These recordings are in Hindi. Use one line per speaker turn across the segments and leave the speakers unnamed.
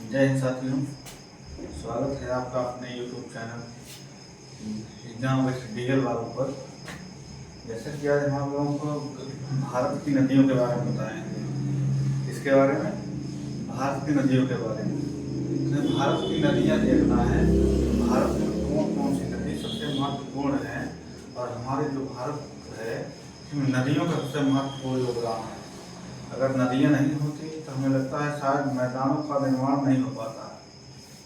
जय हिंद साथियों, स्वागत है आपका अपने YouTube channel exam with DL वालों पर। जैसे कि आज हम आप लोगों को भारत की नदियों के बारे में बताएंगे। इसके बारे में भारत की नदियों के बारे में भारत की नदियाँ देखना है, भारत में कौन कौन सी नदी सबसे महत्वपूर्ण है और हमारे जो भारत है इसमें नदियों का सबसे महत्वपूर्ण योगदान है। अगर नदियाँ नहीं होती तो हमें लगता है शायद मैदानों का निर्माण नहीं हो पाता,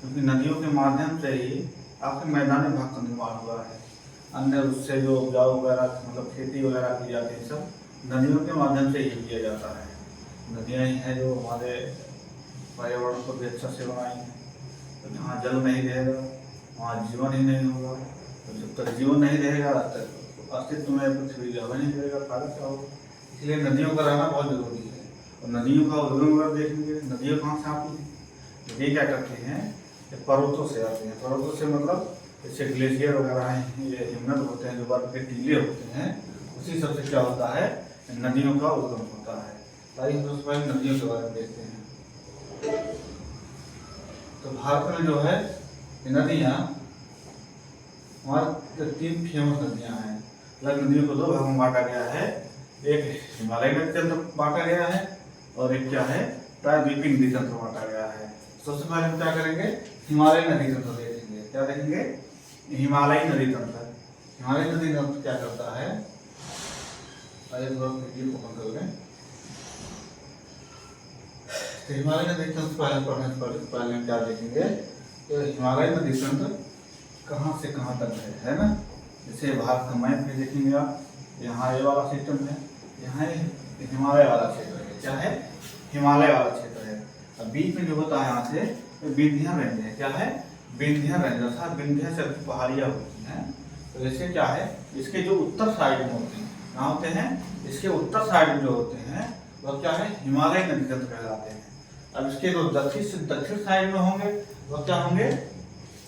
क्योंकि नदियों के माध्यम से ही आपके मैदानी भाग का निर्माण हुआ है। अन्य उससे जो उपजाऊ वगैरह मतलब खेती वगैरह की जाती है सब नदियों के माध्यम से ही किया जाता है। नदियाँ ही हैं जो हमारे पर्यावरण को भी अच्छा से बनाई हैं। तो जहाँ जल नहीं रहेगा वहाँ जीवन ही नहीं होगा, तो जब तक जीवन नहीं रहेगा तब अस्तित्व में पृथ्वी रह नहीं रहेगा, फायदा क्या होगा। इसलिए नदियों का रहना बहुत जरूरी है। और नदियों का उद्गम अगर देखेंगे, नदियाँ कहाँ से आती हैं? नदी क्या करती हैं? ये पर्वतों से आती हैं। पर्वतों से मतलब जैसे ग्लेशियर वगैरह हैं, ये हिमनद होते हैं जो बर्फ के टीले होते हैं, उसी सबसे क्या होता है, नदियों का उद्गम होता है। ताकि हम सबसे पहले नदियों के बारे में देखते हैं। तो भारत में जो है नदियाँ हमारे 3 फेमस नदियाँ हैं। अलग नदियों को 2 भागों में बांटा गया है। एक हिमालय नदी तंत्र बांटा गया है और एक क्या है, प्रायद्वीपीय नदी तंत्र बांटा गया है। सबसे पहले हम क्या करेंगे, हिमालय नदी तंत्र देखेंगे। क्या देखेंगे? हिमालय नदी तंत्र। हिमालय नदी तंत्र क्या करता है, तो हिमालय नदी तंत्र पहले हम क्या देखेंगे, तो हिमालय नदी तंत्र कहाँ से कहाँ तक है ना। जैसे भारत का मैप में देखेंगे आप, यहाँ ये वाला सिस्टम है, यहाँ हिमालय वाला क्षेत्र है। क्या है? हिमालय वाला क्षेत्र है। अब बीच में जो होता है यहाँ से विंध्य रेंज है। क्या है? विंध्य रेंज, अर्थात विंध्य से पहाड़ियाँ होती हैं। तो जैसे क्या है, इसके जो उत्तर साइड में होते हैं, कहाँ होते हैं, इसके उत्तर साइड में जो होते हैं वह क्या है, हिमालय नदी तंत्र कहलाते हैं। अब इसके जो दक्षिण साइड में होंगे वह क्या होंगे,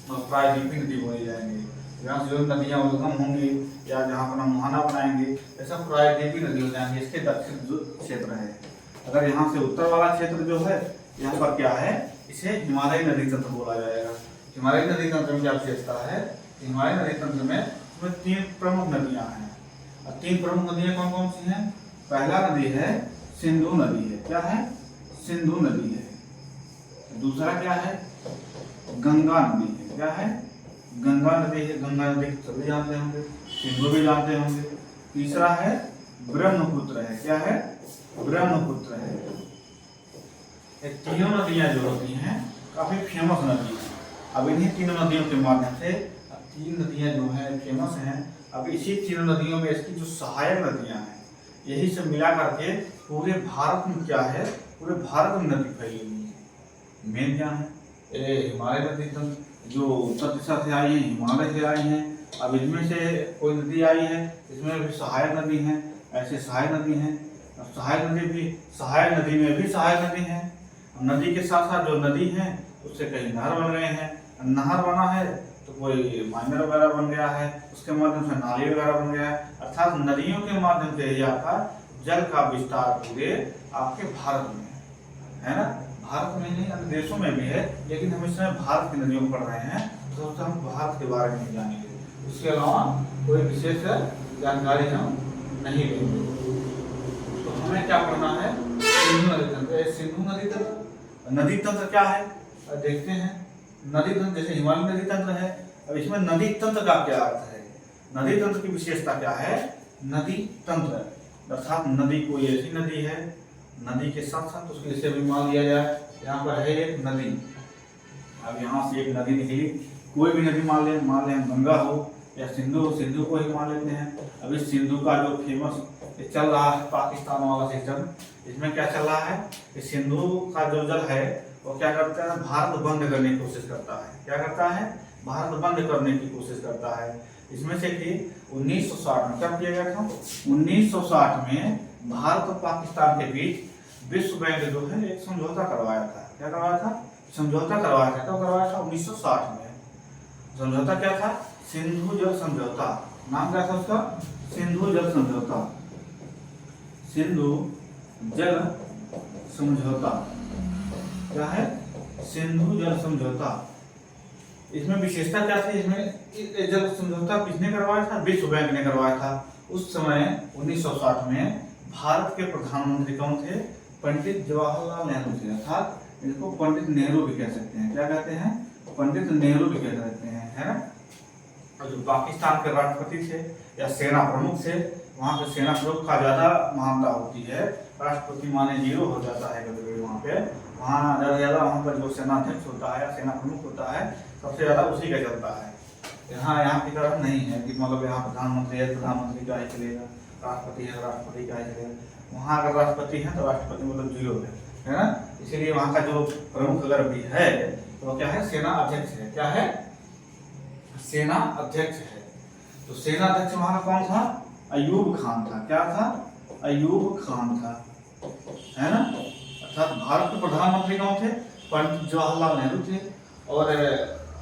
प्रायद्वीपीय नदी बोली जाएंगे। जहाँ से जो नदियाँ उद्गम होंगी या जहाँ अपना मुहाना बनाएंगे ऐसा प्रायद्वीपीय नदी हो जाएंगे। इसके दक्षिण जो क्षेत्र है, अगर यहाँ से उत्तर वाला क्षेत्र जो है यहाँ पर क्या है, इसे हिमालय नदी तंत्र बोला जाएगा। हिमालय नदी तंत्र में क्या विशेषता है, हिमालय नदी तंत्र में 3 प्रमुख नदियाँ हैं। और 3 प्रमुख नदियाँ कौन कौन सी हैं? पहला नदी है सिंधु नदी है। क्या है? सिंधु नदी है। दूसरा क्या है, गंगा नदी है। क्या है? गंगा नदी है। गंगा नदी सभी जानते होंगे, सिंधु भी जानते होंगे। तीसरा है ब्रह्मपुत्र है। क्या है? ब्रह्मपुत्र है। ये तीनों नदियां जो होती हैं काफी फेमस नदी हैं। अब इन्हीं तीनों नदियों के माध्यम से 3 नदियां जो हैं फेमस हैं। अब इसी तीनों नदियों में इसकी जो सहायक नदियां हैं, यही सब मिला करके पूरे भारत में क्या है, पूरे भारत में नदी फैली हुई है। मेन क्या है, हिमालय नदी तंत्र जो उत्तर दिशा से आई है, हिमालय से आई है। अब इनमें से कोई नदी आई है, इसमें भी सहायक नदी है, ऐसे सहायक नदी है। अब सहायक नदी में भी सहायक नदी है। नदी के साथ साथ जो नदी है उससे कई नहर बन गए हैं। नहर बना है तो कोई माइनर वगैरह बन गया है, उसके माध्यम से नाली वगैरह बन गया है। अर्थात नदियों के माध्यम से ही आपका जल का विस्तार पूरे आपके भारत में है ना। भारत में नहीं, अन्य देशों में भी है, लेकिन हम इस समय भारत की नदियों पढ़ रहे हैं तो हम भारत के बारे में जानेंगे। उसके अलावा कोई विशेष जानकारी हम नहीं लेंगे। तो हमें क्या पढ़ना है, सिंधु नदी तंत्र। सिंधु नदी तंत्र, नदी तंत्र क्या है देखते हैं। नदी तंत्र जैसे हिमालय नदी तंत्र है, अब इसमें नदी तंत्र का क्या अर्थ है, नदी तंत्र की विशेषता क्या है। नदी तंत्र अर्थात नदी कोई ऐसी नदी है, नदी के साथ साथ उसके जैसे भी मान लिया जाए यहाँ पर है एक नदी। अब यहाँ से एक नदी निकली, कोई भी नदी मान लें गंगा हो या सिंधु को ही मान लेते हैं। अब इस सिंधु का जो फेमस चल रहा है पाकिस्तान वाला सिस्टम, इसमें क्या चल रहा है, इस सिंधु का जो जल है वो क्या करता है, भारत बंद करने की कोशिश करता है। क्या करता है, भारत बंद करने की कोशिश करता है। इसमें से कि 1960 में क्या किया गया था, 1960 में भारत और पाकिस्तान के बीच विश्व बैंक जो है एक समझौता करवाया था। क्या करवाया था, समझौता करवाया था। कब करवाया था, 1960 में। समझौता क्या था, सिंधु जल समझौता। नाम क्या था उसका, सिंधु जल समझौता। सिंधु जल समझौता क्या है, सिंधु जल समझौता, इसमें विशेषता क्या थी? इसमें ये जल समझौता किसने करवाया था? विश्व बैंक ने करवाया था। उस समय 1960 में भारत के प्रधानमंत्री कौन थे? पंडित जवाहरलाल नेहरू थे, अर्थात इनको पंडित नेहरू भी कह सकते हैं। क्या कहते हैं? पंडित नेहरू भी कह सकते हैं, है ना। और जो पाकिस्तान के राष्ट्रपति थे या सेना प्रमुख थे, वहाँ पे सेना प्रमुख का ज्यादा मान्यता होती है, राष्ट्रपति माने 0 हो जाता है कभी-कभी वहाँ पे। वहाँ ज्यादा वहाँ पर जो सेनाध्यक्ष होता है या सेना प्रमुख होता है, सबसे ज्यादा उसी का चलता है। यहाँ की तरह नहीं है कि मतलब यहाँ प्रधानमंत्री है, प्रधानमंत्री का ही चलेगा, राष्ट्रपति है, राष्ट्रपति का ही चलेगा। वहाँ अगर राष्ट्रपति है तो राष्ट्रपति मतलब 0 है ना। इसीलिए वहाँ का जो प्रमुख अगर भी है तो क्या है? सेना अध्यक्ष है। क्या है? सेना अध्यक्ष है। तो सेना अध्यक्ष वहाँ का कौन था? अयूब खान था। क्या था? अयूब खान था, है ना। अर्थात भारत के प्रधानमंत्री कौन थे? पंडित जवाहरलाल नेहरू थे। और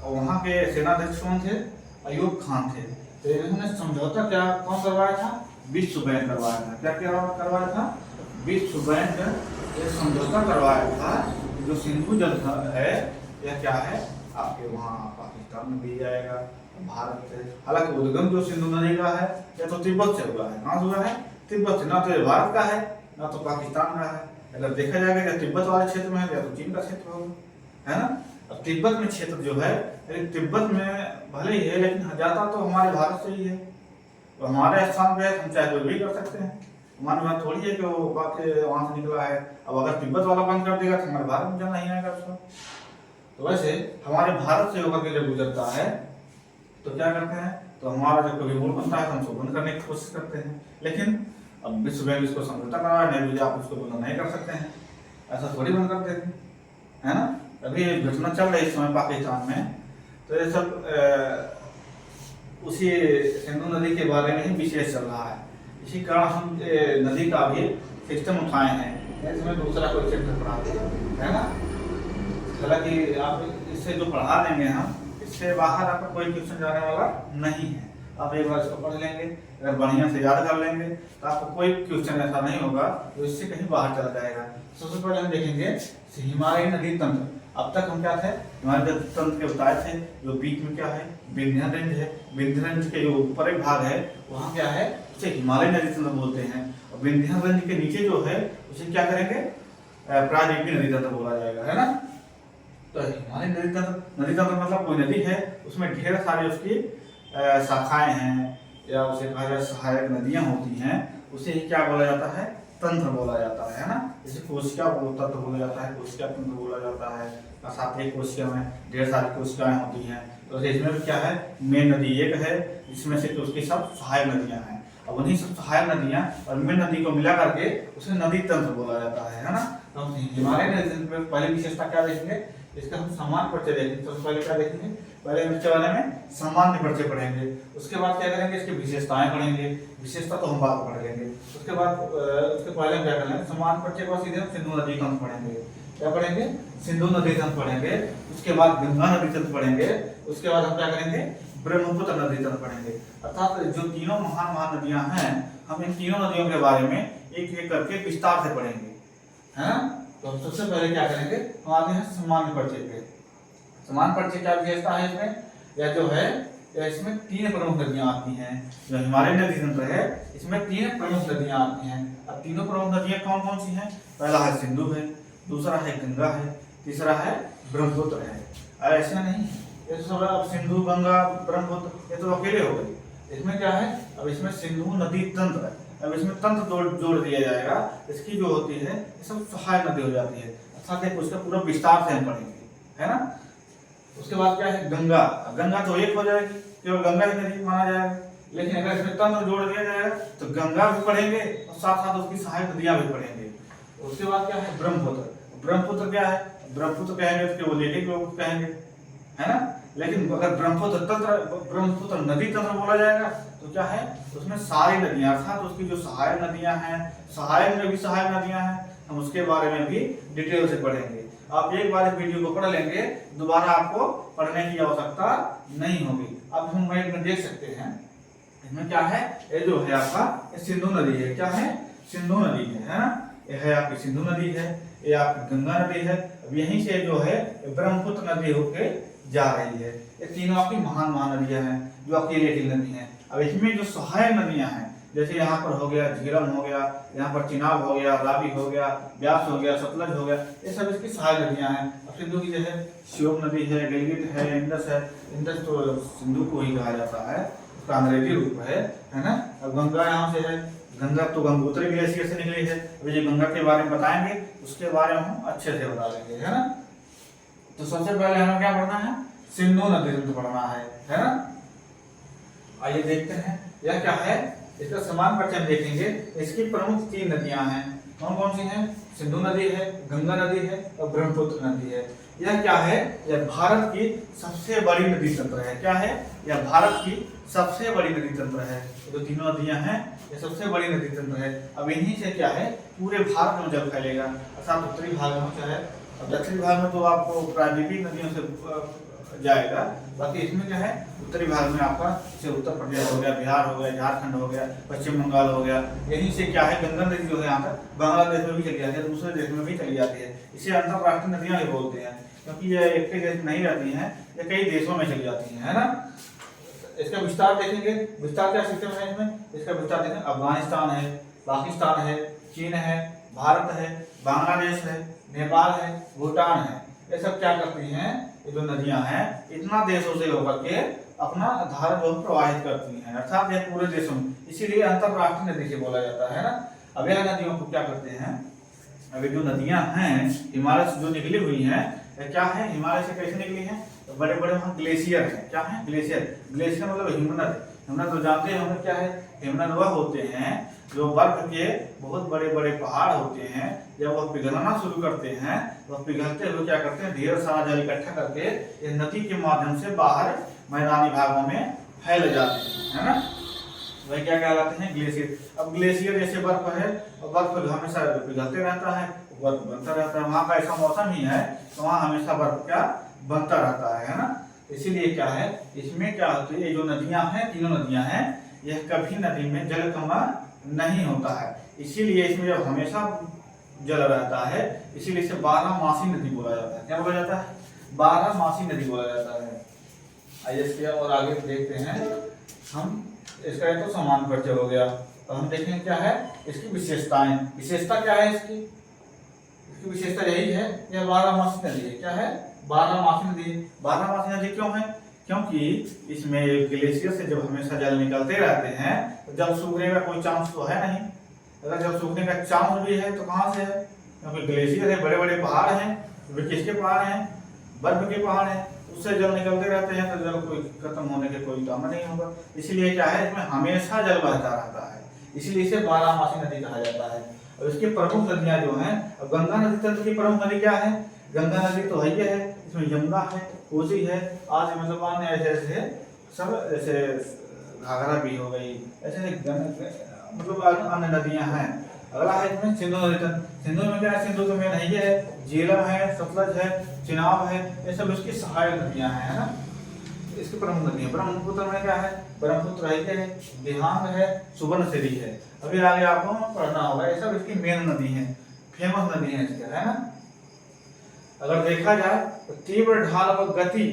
वहाँ के सेनाध्यक्ष कौन थे? अयूब खान थे। तो इन्होंने समझौता क्या कौन करवाया था? विश्व बैंक करवाया था। क्या करवाया था? विश्व बैंक ये समझौता करवाया था। जो सिंधु जल है यह क्या है? आपके वहाँ पाकिस्तान में भी जाएगा, भारत से। हालांकि उद्गम जो सिंधु नदी का है यह तो तिब्बत से हुआ है। कहाँ से हुआ है? तिब्बत से। ना तो ये भारत का है ना तो पाकिस्तान का है। अगर देखा जाएगा या तिब्बत वाले क्षेत्र में है या तो चीन का क्षेत्र होगा, है ना। अब तिब्बत में क्षेत्र जो है, तिब्बत में भले ही है लेकिन जाता तो हमारे भारत से ही है। तो हमारे स्थान पे हम चाहे कोई भी कर सकते हैं। हमारी बात थोड़ी है कि वो बाकी वहां से निकला है। अब अगर तिब्बत वाला बंद कर देगा तो हमारे भारत में जाना नहीं आएगा उसको। तो वैसे हमारे भारत से होकर के जब गुजरता है तो क्या करते हैं? तो हमारा जब कभी मूल बनता है तो हम उसको बंद करने की कोशिश करते हैं। लेकिन अब विश्व बैंक इसको समझौता करवा नहीं, आप उसको बंद नहीं कर सकते हैं, ऐसा थोड़ी बंद कर देते, है ना। अभी घटना चल रही है इस समय पाकिस्तान में, तो ये सब उसी सिंधु नदी के बारे में ही विशेष चल रहा है। इसी कारण हम नदी का भी सिस्टम उठाए हैं, इसमें दूसरा कोई चैप्टर पढ़ाते हैं, है ना। हालांकि आप इससे जो पढ़ा लेंगे हम, इससे बाहर आपका कोई क्वेश्चन जाने वाला नहीं है। आप एक बार इसको पढ़ लेंगे, अगर बढ़िया से याद कर लेंगे तो आपको कोई क्वेश्चन ऐसा नहीं होगा जो इससे कहीं बाहर चला जाएगा। सबसे पहले हम देखेंगे हिमालयी नदी तंत्र। अब तक हम क्या थे? हिमालय नदी तंत्र के बताए थे। जो बीच में क्या है? विंध्य रेंज है। विंध्य रेंज के जो ऊपर एक भाग है वहाँ क्या है? उसे हिमालय नदी तंत्र बोलते हैं। और विंध्य रेंज के नीचे जो है उसे क्या करेंगे? प्रायद्वीपीय नदी तंत्र बोला जाएगा, है ना। तो हिमालय नदी तंत्र मतलब कोई नदी है, उसमें ढेर सारी उसकी शाखाएं हैं या उसे कहा जाए सहायक नदियां होती हैं, उसे ही क्या बोला जाता है? तंत्र बोला जाता है ना। जैसे कोशिका तंत्र बोला जाता है, कोशिका तंत्र बोला जाता है। और साथ ही कोशिका में ढेर सारी कोशिकाएं होती हैं। तो इसमें भी क्या है? मेन नदी एक है जिसमें से उसकी सब सहायक नदियां हैं। अब उन्हीं सब सहायक नदियां और मेन नदी को मिला करके उसे नदी तंत्र बोला जाता है ना। तो हिमालय नदी तंत्र में पहली विशेषता क्या देखेंगे? इसका हम सामान्य परिचय देखेंगे। सबसे पहले क्या देखेंगे? पहले इसके बारे में सामान्य परिचय पढ़ेंगे। उसके बाद क्या करेंगे? इसकी विशेषताएं पढ़ेंगे। विशेषता तो हम बात पढ़ लेंगे। उसके बाद उसके पहले हम क्या करेंगे? सामान्य परिचय को सीधे हम सिंधु नदी तंत्र पढ़ेंगे। क्या पढ़ेंगे? सिंधु नदी तंत्र पढ़ेंगे। उसके बाद गंगा नदी तंत्र पढ़ेंगे। उसके बाद हम क्या करेंगे? ब्रह्मपुत्र नदी तंत्र पढ़ेंगे। अर्थात जो तीनों महान महानदियां हैं, हम इन तीनों नदियों के बारे में एक एक करके विस्तार से पढ़ेंगे, है ना। तो सबसे पहले क्या करेंगे? हम आते हैं सामान्य परिचय पे। सामान्य परिचय क्या विशेषता है इसमें? यह जो है इसमें 3 प्रमुख नदियां आती हैं। जो हिमालय नदी तंत्र है इसमें 3 प्रमुख नदियां आती हैं। अब तीनों प्रमुख नदियां कौन कौन सी हैं? पहला है सिंधु है, दूसरा है गंगा है, तीसरा है ब्रह्मपुत्र है। ऐसा नहीं है ये सब अब सिंधु गंगा ब्रह्मपुत्र ये तो अकेले हो गए। इसमें क्या है? अब इसमें सिंधु नदी तंत्र है। अब इसमें तंत्र जोड़ दिया जाएगा। इसकी जो होती है ये सब सहायक नदी हो जाती है। साथ ही उसका पूरा विस्तार से हम पढ़ेंगे, है ना। उसके बाद क्या है? गंगा। गंगा तो एक हो जाएगी, केवल गंगा ही नदी माना जाएगा। लेकिन अगर इसमें तंत्र जोड़ दिया जाएगा तो गंगा भी पढ़ेंगे और साथ साथ उसकी सहायक नदियां भी पढ़ेंगे। उसके बाद क्या है? ब्रह्मपुत्र। ब्रह्मपुत्र क्या है? ब्रह्मपुत्र कहेंगे तो केवल एक लोग कहेंगे, है ना। लेकिन अगर ब्रह्मपुत्र नदी तंत्र बोला जाएगा तो क्या है? उसमें सारी नदियां अर्थात उसकी जो सहायक नदियां हैं, सहायक में भी सहायक नदियां हैं, हम उसके बारे में भी डिटेल से पढ़ेंगे। आप एक बार इस वीडियो को पढ़ लेंगे, दोबारा आपको पढ़ने की आवश्यकता नहीं होगी। अब हम मैप में देख सकते हैं इसमें क्या है? ये जो है आपका सिंधु नदी है। क्या है? सिंधु नदी है ना। ये है आपकी सिंधु नदी है, ये आपकी गंगा नदी है। अब यहीं से जो है ब्रह्मपुत्र नदी होके जा रही है। ये तीनों आपकी महान नदियां हैं जो अकेले अकेले नदी हैं। अब इसमें जो सहायक नदियां हैं, जैसे यहाँ पर हो गया झीलम हो गया, यहाँ पर चिनाब हो गया, रावी हो गया, ब्यास हो गया, सतलज हो गया, ये सब इसकी सहायक नदियां हैं। अब सिंधु की जो है श्योक नदी है, गिलगित है, इंडस है। इंडस तो सिंधु को ही कहा जाता है, उसका अंग्रेजी रूप है ना। अब गंगा यहाँ से है, गंगा तो गंगोत्री ग्लेशियर से निकली है। अभी जो गंगा के बारे में बताएंगे उसके बारे में हम अच्छे से बता देंगे, है ना। तो सबसे पहले हमें क्या पढ़ना है, सिंधु नदी तंत्र पढ़ना है ना। आइए देखते हैं यह क्या है, इसका समान परिचय देखेंगे। इसकी प्रमुख 3 नदियां हैं, कौन कौन सी हैं? सिंधु नदी है, गंगा नदी है और ब्रह्मपुत्र नदी है। यह क्या है, यह भारत की सबसे बड़ी नदी तंत्र है। क्या है, यह भारत की सबसे बड़ी नदी तंत्र है। जो तीनों नदियां हैं ये सबसे बड़ी नदी तंत्र है। अब इन्हीं से क्या है पूरे भारत में जल फैलेगा, अर्थात उत्तरी भाग में क्या है, अब दक्षिणी भाग में तो आपको प्राकृतिक नदियों से जाएगा, बाकी इसमें क्या है उत्तरी भाग में आपका जैसे उत्तर प्रदेश हो गया, बिहार हो गया, झारखंड हो गया, पश्चिम बंगाल हो गया। यहीं से क्या है गंगा नदी जो है यहाँ तक बांग्लादेश में भी चली जाती है, दूसरे देश में भी चली जाती है। इसे अंतरराष्ट्रीय नदियां भी बोलते हैं, क्योंकि ये एक ही देश में नहीं रहती हैं, ये कई देशों में चली जाती है ना। इसका विस्तार देखेंगे, विस्तार क्या सिस्टम है इसमें, इसका विस्तार देखेंगे। अफगानिस्तान है, पाकिस्तान है, चीन है, भारत है, बांग्लादेश है, नेपाल है, भूटान है। ये सब क्या करती हैं, ये जो नदियां हैं इतना देशों से होकर के अपना धारा जो प्रवाहित करती हैं, अर्थात ये पूरे देशों में, इसीलिए अंतरराष्ट्रीय नदी से बोला जाता है ना। अब यह नदियों को क्या करते हैं, अभी जो नदियां हैं हिमालय से जो निकली हुई हैं, क्या है हिमालय से कैसे निकली हैं, तो बड़े बड़े वहाँ ग्लेशियर हैं। क्या है ग्लेशियर, ग्लेशियर मतलब हिमनद। हिमनद तो जानते हैं हम क्या है, हिमनद वह होते हैं जो बर्फ के बहुत बड़े बड़े पहाड़ होते हैं, जब वह पिघलना शुरू करते हैं तो पिघलते हुए क्या करते हैं ढेर सारा जल इकट्ठा करके ये नदी के माध्यम से बाहर मैदानी भागों में फैल जाते हैं, है ना। वही क्या कहलाते हैं ग्लेशियर। अब ग्लेशियर जैसे बर्फ है, बर्फ हमेशा पिघलते रहता है, बर्फ बनता रहता है। वहाँ का ऐसा मौसम ही है तो वहाँ हमेशा बर्फ क्या बनता रहता है ना। इसीलिए क्या है इसमें क्या होती है, ये जो नदियां हैं तीनों नदियां हैं, यह कभी नदी में जल कम नहीं होता है, इसीलिए इसमें जब हमेशा जल रहता है, इसीलिए इसे 12मासी नदी बोला जाता है। क्या बोला जाता है, 12मासी नदी बोला जाता है। आइए इसके और आगे देखते हैं हम, इसका ये तो समान परिचय हो गया। तो हम देखेंगे क्या है इसकी विशेषताएं। विशेषता क्या है इसकी विशेषता यही है, यह 12मासी नदी है। क्या है 12मासी नदी। 12मासी नदी क्यों है, क्योंकि इसमें ग्लेशियर से जब हमेशा जल निकलते रहते हैं तो जल सूखने का कोई चांस तो है नहीं। अगर जब सूखने का चांस भी है तो कहाँ से है, क्योंकि ग्लेशियर है, बड़े बड़े पहाड़ हैं, वे किसके पहाड़ हैं, बर्फ के पहाड़ हैं, उससे जल निकलते रहते हैं तो जल कोई खत्म होने के कोई काम नहीं होगा। इसलिए क्या है इसमें हमेशा जल बहता रहता है, इसलिए इसे 12मासी नदी कहा जाता है। और इसकी प्रमुख नदियां जो हैं, अब गंगा नदी तंत्र की प्रमुख नदी क्या है, गंगा नदी तो है, इसमें यमुना है, कोसी है, आज मतलब अन्य ऐसे सब ऐसे घाघरा भी हो गई, ऐसे मतलब अन्य नदियां हैं। अगला है इसमें सिंधु नदी तंत्र। सिंधु में क्या है, सिंधु तो मेन है, झेलम है, सतलज है, चिनाब है, ये सब इसकी सहायक नदियां हैं, है ना। इसकी प्रमुख नदियां। ब्रह्मपुत्र में क्या है, ब्रह्मपुत्र है, दिहांग है, सुवर्णसिरी है। अभी आगे आपको पढ़ना होगा, ये सब इसकी मेन नदी है, फेमस नदी है इसके, है ना। अगर देखा जाए तो तीव्र ढाल व गति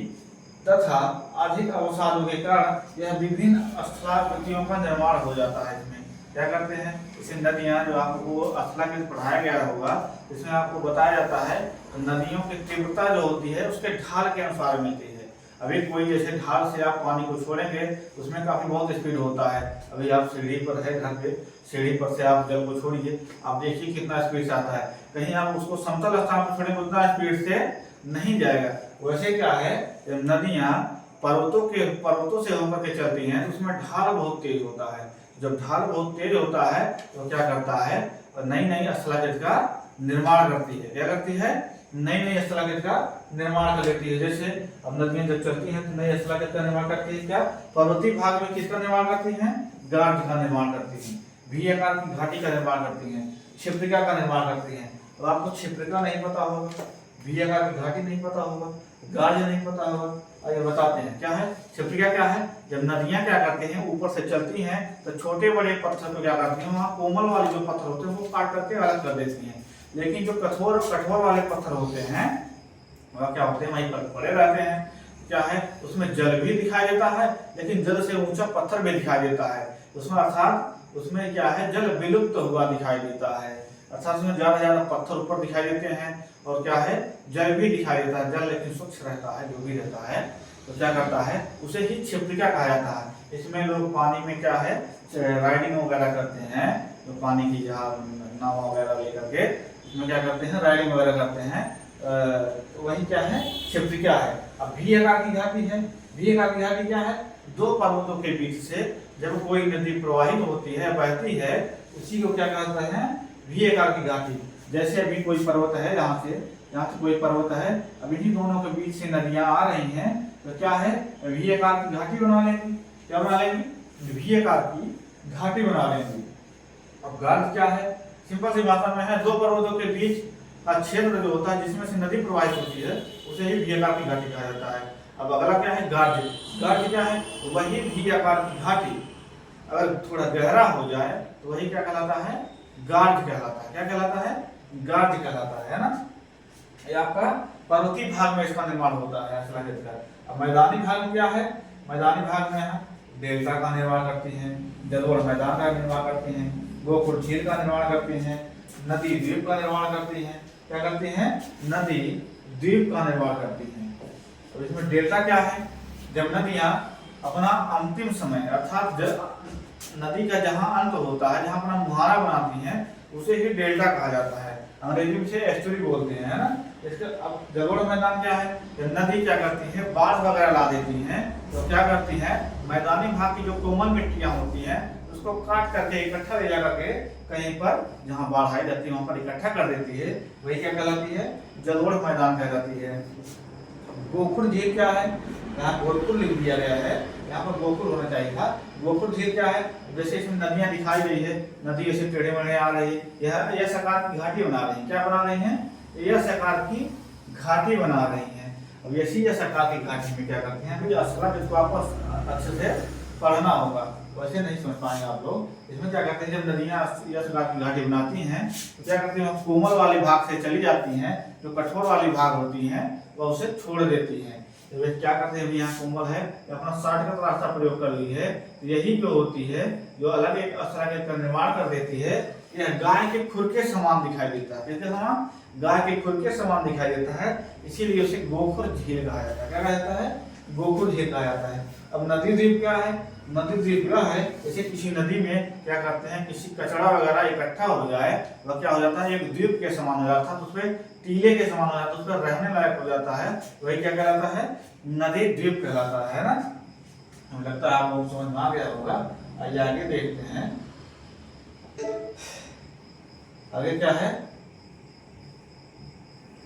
तथा अधिक अवसादों के कारण यह विभिन्न स्थलाकृतियों का निर्माण हो जाता है। इसमें क्या करते हैं, इसे नदियां जो आपको स्थलाकृत पढ़ाया गया होगा, इसमें आपको बताया जाता है तो नदियों की तीव्रता जो होती है उसके ढाल के अनुसार मिलती है। अभी कोई जैसे ढाल से आप पानी को छोड़ेंगे उसमें काफी बहुत स्पीड होता है। अभी आप सीढ़ी पर है घर पे, सीढ़ी पर से आप जल को छोड़िए, आप देखिए कितना स्पीड से आता है। कहीं आप उसको समतल स्थान पर छोड़ेंगे उतना स्पीड से नहीं जाएगा। वैसे क्या है जब नदियां पर्वतों से होकर के चलती हैं तो उसमें ढाल बहुत तेज होता है। जब ढाल बहुत तेज होता है तो क्या करता है, नई नई स्थलाकृति का निर्माण करती है। क्या करती है, नई नई स्थलाकृति का निर्माण कर लेती है। जैसे अब नदियां जब चलती हैं तो नई स्थलाकृति का निर्माण करती है। क्या पर्वतीय भाग में किसका निर्माण करती हैं, गाढ़ का निर्माण करती हैं, वी आकार की घाटी का निर्माण करती हैं, क्षिप्रिका का निर्माण करती हैं। तो आपको क्षिप्रिका नहीं पता होगा, वी आकार की घाटी नहीं पता होगा, गार्ज नहीं पता होगा। आइए बताते हैं क्या है क्षिप्रिका क्या है। जब नदियां क्या करती हैं ऊपर से चलती हैं तो छोटे बड़े पत्थर को क्या करती हैं वहाँ कोमल वाले जो पत्थर होते हैं वो काट करके अलग कर देती हैं, लेकिन जो कठोर वाले पत्थर होते हैं वह क्या होते हैं वहीं पर पड़े रहते हैं। क्या है उसमें जल भी दिखाई देता है, लेकिन जल से ऊंचा पत्थर भी दिखाई देता है उसमें, अर्थात उसमें क्या है जल विलुप्त हुआ दिखाई देता है, अर्थात उसमें ज्यादा पत्थर ऊपर दिखाई देते हैं और क्या है जल भी दिखाई देता है, जल लेकिन स्वच्छ रहता है जो भी रहता है, तो क्या करता है उसे ही क्षिप्रिका कहा जाता है। इसमें लोग पानी में क्या है राइडिंग वगैरह करते हैं, तो पानी की जहाज नाव वगैरह लेकर के इसमें क्या करते हैं राइडिंग वगैरह करते हैं, वही क्या है क्षिप्रिका है। अब वी आकार की घाटी है, वी आकार की घाटी क्या है दो पर्वतों के बीच से जब कोई नदी प्रवाहित होती है बहती है उसी को क्या कहते हैं वी आकार की घाटी। जैसे अभी कोई पर्वत है यहाँ से कोई पर्वत है, अब इन्हीं दोनों के बीच से नदियां आ रही हैं तो क्या है वी आकार की घाटी बना लेंगी। क्या बना लेंगी वी आकार की घाटी बना लेंगी। अब गार्ज क्या है सिंपल सी भाषा में है दो पर्वतों के बीच का क्षेत्र जो होता है जिसमें से नदी प्रवाहित होती है उसे ही वी आकार की घाटी कहा जाता है। अब अगला क्या है गार्ज। गार्ज क्या है वही वी आकार की घाटी, अगर थोड़ा गहरा हो जाए तो वही क्या कहलाता है गार्ज कहलाता है। क्या कहलाता है गार्ज कहलाता है ना। ये आपका पर्वतीय भाग में इसका निर्माण होता है शिलालेख का। अब मैदानी भाग में क्या है मैदानी भाग में डेल्टा का निर्माण करती हैं, जलोढ़ मैदान का निर्माण करती हैं, गोखुर झील का निर्माण करती हैं, नदी द्वीप का निर्माण करती हैं। क्या करती हैं नदी द्वीप का निर्माण करती हैं। तो इसमें डेल्टा क्या है जब नदियां अपना अंतिम समय अर्थात नदी का जहां अंत होता है जहां अपना मुहारा बनाती हैं उसे ही डेल्टा कहा जाता है, अंग्रेजी में से एस्टुरी बोलते हैं है ना। इसके अब जलोढ़ मैदान क्या है जब नदी क्या करती है बाढ़ वगैरह ला देती हैं तो क्या करती है मैदानी भाग की जो कोमल मिट्टियां होती हैं उसको काट करके इकट्ठा ले जा करके कहीं पर जहां बाढ़ आई जाती है वहां पर इकट्ठा कर देती है, वही क्या कहलाती है जलोढ़ मैदान कहलाती है। गोखुर झील क्या है यहाँ गोरखपुर लिख दिया गया है, यहाँ पर गोकुल होना चाहिए था। गोकुल झील क्या है जैसे इसमें नदियां दिखाई गई है, नदी ऐसे टेढ़े मेढ़े आ रही है, यह आकार की घाटी बना रही है। क्या बना रही है यह आकार की घाटी बना रही है। अब ऐसी यह आकार की घाटी में क्या करते हैं असला जिसको आपको अच्छे से पढ़ना होगा, वैसे नहीं समझ पाएंगे आप लोग। इसमें क्या करते हैं जब नदियां यह आकार की घाटी बनाती हैं तो क्या करती हैं कोमल वाले भाग से चली जाती हैं, जो कठोर वाली भाग होती हैं वह उसे छोड़ देती हैं। तो वे क्या करते हैं यहाँ कोमल है अपना शॉर्टकट रास्ता प्रयोग कर ली है, तो यही जो होती है जो अलग एक असला का निर्माण कर देती है। यह गाय के खुर के समान दिखाई देता है, किसके समान गाय के खुर के समान दिखाई देता है, इसीलिए उसे गोखुर झील कहा जाता है। क्या कहा जाता है गोखुर झील कहा जाता है। अब नदी द्वीप क्या है नदी द्वीप यह है जैसे किसी नदी में क्या करते हैं किसी कचरा वगैरह इकट्ठा हो जाए वह क्या हो जाता है एक द्वीप के समान हो जाता है, उसपे टीले के समान हो जाता है, उस पर रहने लायक हो जाता है, वही क्या कहलाता है नदी द्वीप कहलाता है ना। हमें लगता है आप लोग समझ में आ गया होगा। आइए आगे देखते हैं आगे क्या है।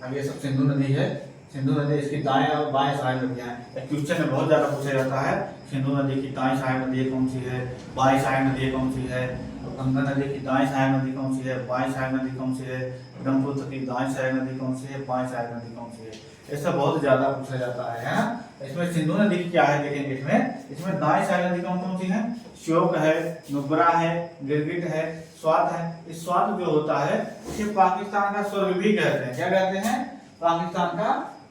आगे सब सिंधु नदी है, सिंधु नदी इसकी दाएं और बाएं सहायक नदियां हैं। क्वेश्चन में बहुत ज्यादा पूछा जाता है सिंधु नदी की दाएं सहायक नदी कौन सी है, बाएं सहायक नदी कौन सी है, गंगा नदी की दाएं सहायक नदी कौन सी है, बाएं सहायक नदी कौन सी है, ब्रह्मपुत्र की दाएं सहायक नदी कौन सी है, बाएं सहायक नदी कौन सी है, ऐसा बहुत ज्यादा पूछा जाता है ना। इसमें सिंधु नदी क्या है देखेंगे, इसमें दाएं सहायक नदी कौन सी है, श्योक है, नुब्रा है, गिरगिट है, स्वात है। इस स्वात जो होता है इसे पाकिस्तान का स्वर्ग भी कहते हैं। क्या कहते हैं पाकिस्तान का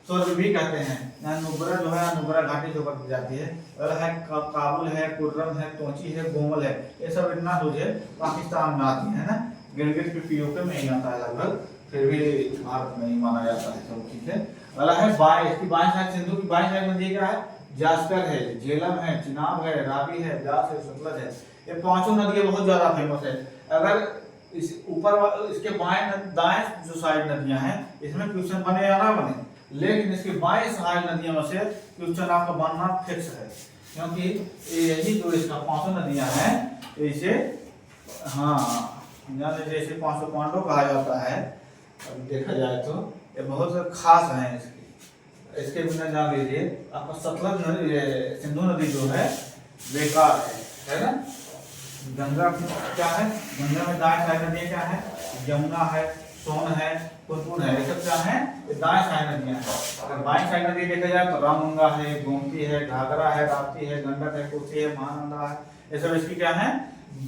स्वर्ग भी कहते हैं। यहाँ नुब्रा जो है नुब्रा घाटी जो पर जाती है, काबुल है, कुर्रम है, तोची है, गोमल है, ये सब इतना तुझे पाकिस्तान में आती है ना। गिलगित भी पीओके में ही आता है लगभग, फिर भी भारत में ही माना जाता है सब ठीक है। अगला है बाएं, इसकी बाएं साइड सिंधु की बाएं साइड नदी क्या है जास्कर है, झेलम है, चिनाब है, रावी है, ब्यास है, सतलज है। ये पांचों नदियां बहुत ज्यादा फेमस है। अगर इस ऊपर इसके बाएं दाएं जो साइड नदियां हैं इसमें क्वेश्चन बने या ना बने, लेकिन इसके बाएं सहायक नदियों में से क्वेश्चन आपका बनना फिक्स है, क्योंकि यही जो इसका पांचों नदियां हैं इसे जैसे पांचों पांडव कहा जाता है। अब देखा जाए तो ये बहुत खास है इसके बिना जान लीजिए आपका सतलज नदी सिंधु नदी जो है बेकार है ना। गंगा क्या है, गंगा में दाएं साइड नदी क्या है, यमुना है, सोन है, पुनपुन है, ये सब क्या है, ये दाएं साइड नदियां हैं। अगर बाएं साइड नदी देखा जाए तो रामगंगा है, गोमती है, घाघरा है, राप्ती है, गंडक है, कोसी है, महानंदा है, ये सब इसकी क्या है,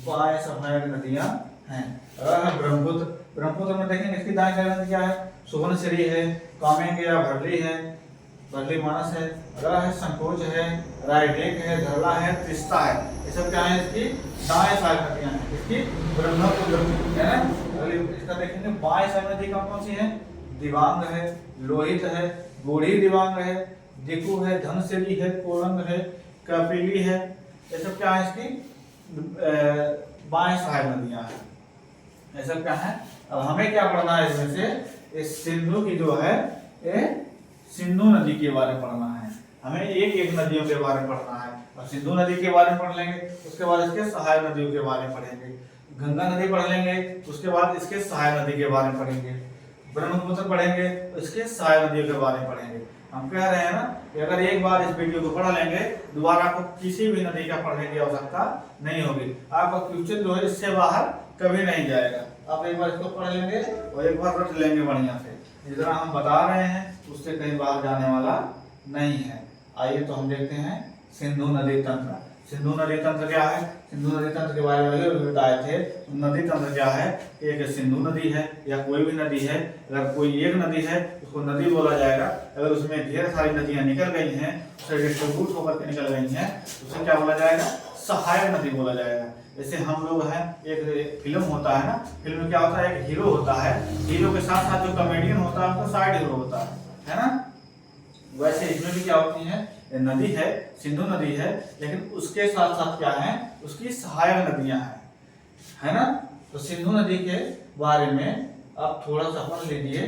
बाएं साइड नदियां हैं। अगर ब्रह्मपुत्र, ब्रह्मपुत्र में देखेंगे इसकी दाएं साइड नदी क्या है, सुवर्णश्री है, कामेंग या भरली है, भरली मानस है, अगर है संकोच है, रायडेक है, धरला है, त्रिस्ता है, ये सब क्या है, इसकी दाएं साइड नदियां हैं। इसकी ब्रह्मपुत्र है ना। अगली इसका देखेंगे बाएं साइड नदी कौन सी है, दिबांग है, लोहित है, बूढ़ी दिबांग है, दिकु है, धनसिरी है, कोलंग है, कपिली है, ये सब क्या है, इसकी बाएं साइड नदियां हैं। ये सब क्या है। अब हमें क्या पढ़ना है इसमें से, इस सिंधु की जो है ये सिंधु नदी के बारे में पढ़ना है। हमें एक एक नदियों के बारे में पढ़ना है। और सिंधु नदी के बारे में पढ़ लेंगे, उसके बाद इसके सहायक नदियों के बारे में पढ़ेंगे। गंगा नदी पढ़ लेंगे, उसके बाद इसके सहायक नदी के बारे में पढ़ेंगे। ब्रह्मपुत्र पढ़ेंगे, उसके सहायक नदियों के बारे में पढ़ेंगे। हम कह रहे हैं ना कि अगर एक बार इस वीडियो को पढ़ लेंगे, दोबारा आपको किसी भी नदी का पढ़ने की आवश्यकता नहीं होगी। आपका क्वेश्चन जो है इससे बाहर कभी नहीं जाएगा। आप एक बार इसको पढ़ लेंगे और एक बार रट लेंगे बढ़िया से। जितना हम बता रहे हैं उससे कहीं बाहर जाने वाला नहीं है। आइए तो हम देखते हैं सिंधु नदी तंत्र। सिंधु नदी तंत्र क्या है, सिंधु नदी तंत्र के बारे में बताए थे। नदी तंत्र क्या है, एक सिंधु नदी है या कोई भी नदी है, अगर कोई एक नदी है उसको नदी बोला जाएगा। अगर उसमें ढेर सारी नदियां निकल गई हैं, उससे डिस्ट्रीब्यूट होकर के निकल गई हैं, उसे क्या बोला जाएगा, सहायक नदी बोला जाएगा। जैसे हम लोग हैं, एक फिल्म होता है ना, फिल्म में क्या होता है, एक हीरो होता है, हीरो के साथ साथ जो कॉमेडियन होता है उसका साइड हीरो होता है ना। वैसे इसमें भी क्या होती है, नदी है, सिंधु नदी है, लेकिन उसके साथ साथ क्या है, उसकी सहायक नदियां हैं, है ना। तो सिंधु नदी के बारे में आप थोड़ा सा पढ़ लीजिए।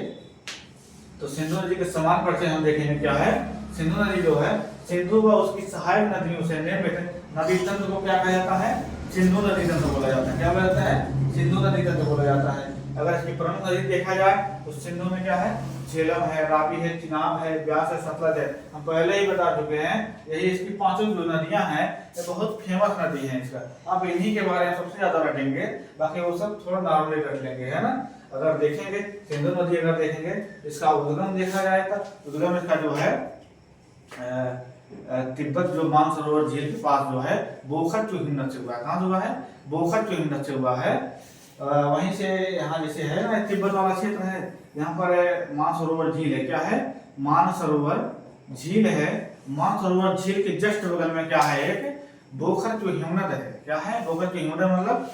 तो सिंधु नदी के समान परिचय हम देखेंगे क्या है। सिंधु नदी जो है, सिंधु व उसकी सहायक नदियों से निर्मित नदी तंत्र को क्या कहा जाता है, सिंधु नदी तंत्र बोला जाता है। क्या बोला जाता है, सिंधु नदी तंत्र बोला जाता है। अगर इसकी प्रमुख नदी देखा जाए तो सिंधु में क्या है, झेलम है, रावी है, चिनाब है, ब्यास है, सतलज है। हम पहले ही बता चुके हैं, यही इसकी पांचों जो नदियां हैं ये बहुत फेमस नदी है। इसका आप इन्हीं के बारे में सबसे ज्यादा रटेंगे, बाकी वो सब थोड़ा नॉर्मली रट लेंगे, है ना। अगर देखेंगे सिंधु नदी, अगर देखेंगे इसका उद्गम देखा जाए तो उद्गम इसका जो है तिब्बत जो मानसरोवर झील के पास जो है बोखर चुहिन्नत से हुआ है। कहाँ हुआ है, बोखर चुहिन्नत से हुआ है। वहीं से यहाँ जैसे है ना तिब्बत वाला क्षेत्र है, यहाँ पर मानसरोवर झील है। क्या है, मानसरोवर झील है। मानसरोवर झील के जस्ट बगल में क्या है, एक बोखर चुहिन्नत है। क्या है, बोखर चुहिन्नत मतलब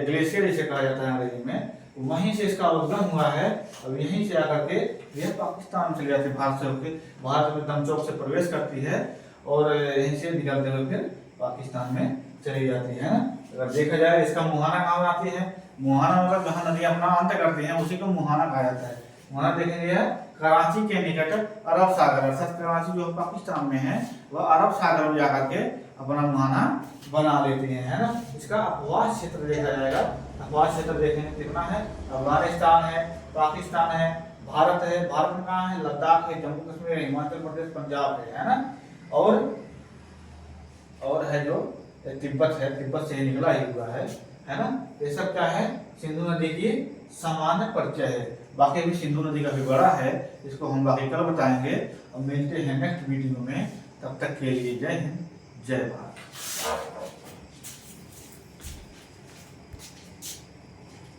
ग्लेशियर जिसे कहा जाता है अंग्रेजी में। वहीं से इसका उद्गम हुआ है। अब यहीं से आकर के यह पाकिस्तान चली जाती है, भारत से होकर भारत में दमचौक से प्रवेश करती है और यहीं से निकलते हुए फिर पाकिस्तान में चली जाती है ना। अगर देखा जाए इसका मुहाना कहाँ आती है, मुहाना मतलब जहाँ नदी अपना अंत करती है उसी को मुहाना कहा जाता है। मुहाना देखेंगे कराची के निकट अरब सागर, अर्थात कराची जो पाकिस्तान में है वह अरब सागर में जाकर के अपना मुहाना बना लेती है ना। इसका अपवास क्षेत्र देखा जाएगा, अपवास क्षेत्र देखेंगे कितना है, अफगानिस्तान है, पाकिस्तान है, भारत है। भारत में कहाँ है, लद्दाख है, जम्मू कश्मीर, हिमाचल प्रदेश, पंजाब है ना। और है जो तिब्बत है, तिब्बत से ही निकला ही हुआ है ना। ये सब क्या है, सिंधु नदी की सामान्य परिचय है। बाकी भी सिंधु नदी का भी बड़ा है, इसको हम बाकी कल बताएंगे। और मिलते हैं नेक्स्ट वीडियो में, तब तक के लिए जय हिंद, जय भारत।